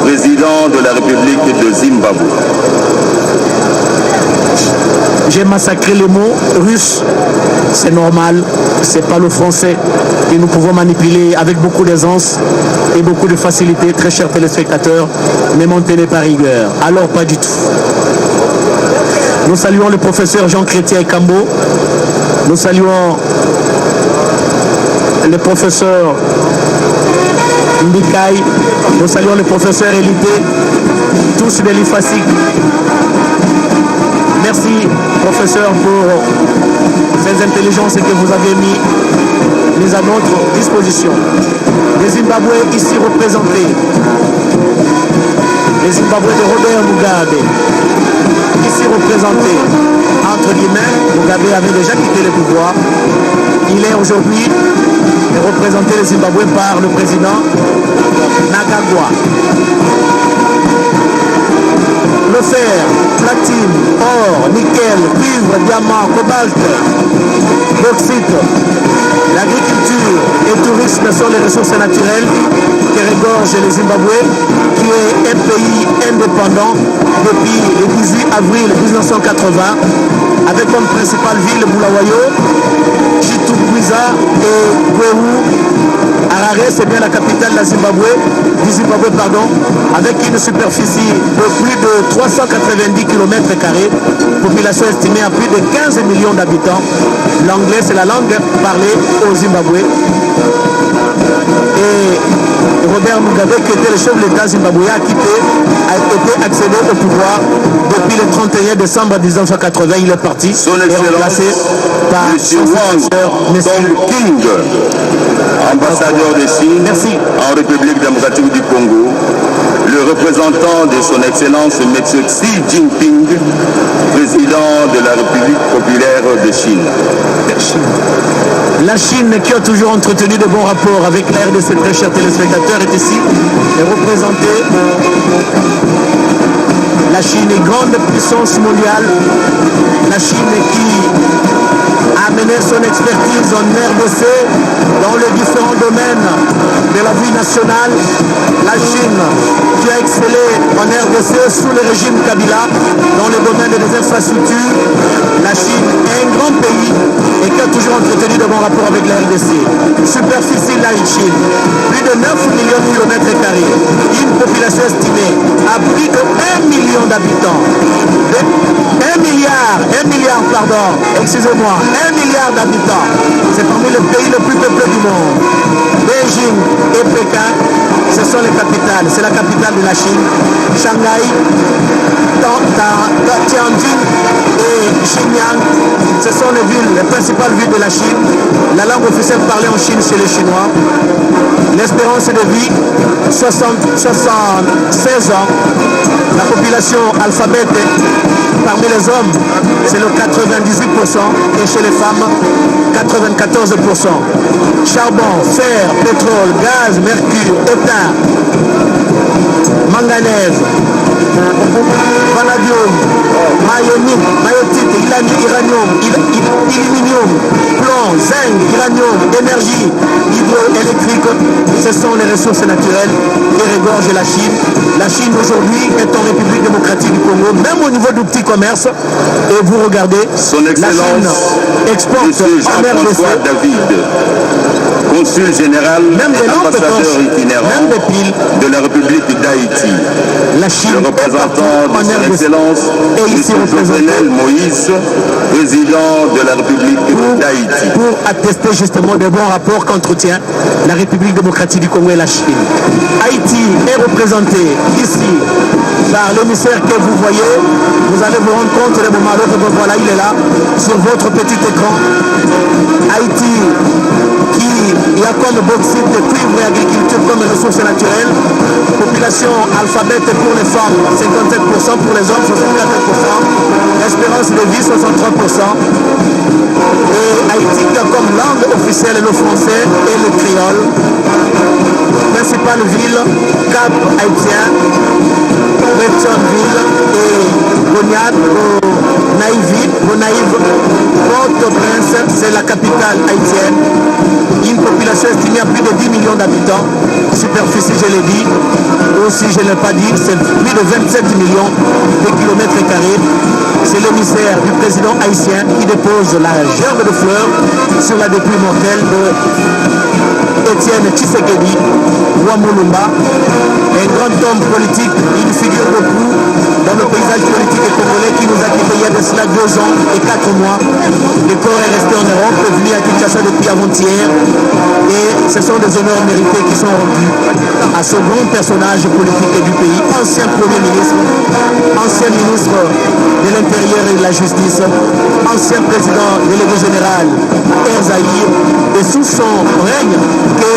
président de la République de Zimbabwe. J'ai massacré les mots russes, c'est normal, c'est pas le français que nous pouvons manipuler avec beaucoup d'aisance et beaucoup de facilité, très chers téléspectateurs, ne montez pas rigueur, alors pas du tout. Nous saluons le professeur Jean-Chrétien Ekambo, nous saluons le professeur Mbikaï, nous saluons le professeur Élité, tous de l'IFASIC. Merci, professeur, pour ces intelligences que vous avez mises à notre disposition. Les Zimbabwe ici représentés. Les Zimbabwe de Robert Mugabe, ici représentés. Entre guillemets, Mugabe avait déjà quitté le pouvoir. Il est aujourd'hui représenté les Zimbabwe par le président Mnangagwa. Le fer, platine, or, nickel, cuivre, diamant, cobalt, bauxite, l'agriculture et le tourisme sont les ressources naturelles qui regorgent le Zimbabwe, qui est un pays indépendant depuis le 18 avril 1980. avec comme principale ville Bulawayo, Chitukuiza et Gweru. Harare, c'est bien la capitale du Zimbabwe, avec une superficie de plus de 390 km², population estimée à plus de 15 millions d'habitants. L'anglais, c'est la langue parlée au Zimbabwe. Et Robert Mugabe, qui était le chef de l'État zimbabwéen, a été accédé au pouvoir depuis le 31 décembre 1980. Il est parti Son et remplacé par M. Wang Dong-King, ambassadeur de Chine en République démocratique du Congo, le représentant de son Excellence M. Xi Jinping, président de la République populaire de Chine. La Chine, qui a toujours entretenu de bons rapports avec la RDC, très chers téléspectateurs, est ici et représentée. La Chine est grande puissance mondiale. La Chine qui a mené son expertise en RDC dans les différents domaines de la vie nationale. La Chine qui a excellé en RDC sous le régime Kabila dans le domaine des infrastructures. La Chine est un grand pays et qui a toujours entretenu de bons rapports avec la RDC. Superficie de la Chine, plus de 9 millions de kilomètres carrés. Une population estimée à plus de 1 million d'habitants. 1 milliard d'habitants. C'est parmi les pays les plus peuplés du monde. Beijing et Pékin, ce sont les capitales. C'est la capitale de la Chine. Shanghai, Tianjin et Xinyang, ce sont les principales villes de la Chine. La langue officielle parlée en Chine, c'est le chinois. L'espérance de vie, 76 ans. La population alphabète parmi les hommes, c'est le 98% et chez les femmes, 94%. Charbon, fer, pétrole, gaz, mercure, étain, manganèse, vanadium, maïotite, uranium, illuminum, plomb, zinc, uranium, énergie hydroélectrique, ce sont les ressources naturelles qui regorgent la Chine. La Chine aujourd'hui est en République démocratique du Congo, même au niveau du petit commerce. Et vous regardez, Son la Excellence, Chine exporte M. en Jean-François RDC, David, consul général même des et lampes ambassadeur torches, itinérant même des piles. de la République d'Haïti. La Chine Le est partout représentant de en son RDC. Excellence, Et ici M. représenté Jovenel Moïse, président de la République d'Haïti. pour attester justement des bons rapports qu'entretient la République démocratique du Congo et la Chine. Haïti est représenté ici par l'émissaire que vous voyez. Vous allez vous rendre compte des moments l'autre, voilà, il est là, sur votre petit écran. Haïti qui a comme bauxite de cuivre et agriculture comme ressources naturelles. Population alphabète pour les femmes, 57%, pour les hommes, 64%. Espérance de vie, 63%. Et Haïti qui a comme langue officielle le français et le créole. Principale ville, Cap Haïtien, Pétionville et Boniade, Bonaïve, Port-au-Prince, c'est la capitale haïtienne. Une population estimée à plus de 10 millions d'habitants. Superficie, je l'ai dit. Aussi, je ne l'ai pas dit, c'est plus de 27 millions de kilomètres carrés. C'est l'émissaire du président haïtien qui dépose la gerbe de fleurs sur la dépouille mortelle de Étienne Tshisekedi Wamulumba, un grand homme politique, une figure de proue dans le paysage politique congolais qui nous a quittés il y a de cela 2 ans et 4 mois. Le corps est resté en Europe, est venu à Kinshasa depuis avant-hier et ce sont des honneurs mérités qui sont rendus à ce grand personnage politique du pays, ancien Premier ministre, ancien ministre de l'Intérieur et de la Justice, ancien président délégué général Erzaïr, et sous son règne que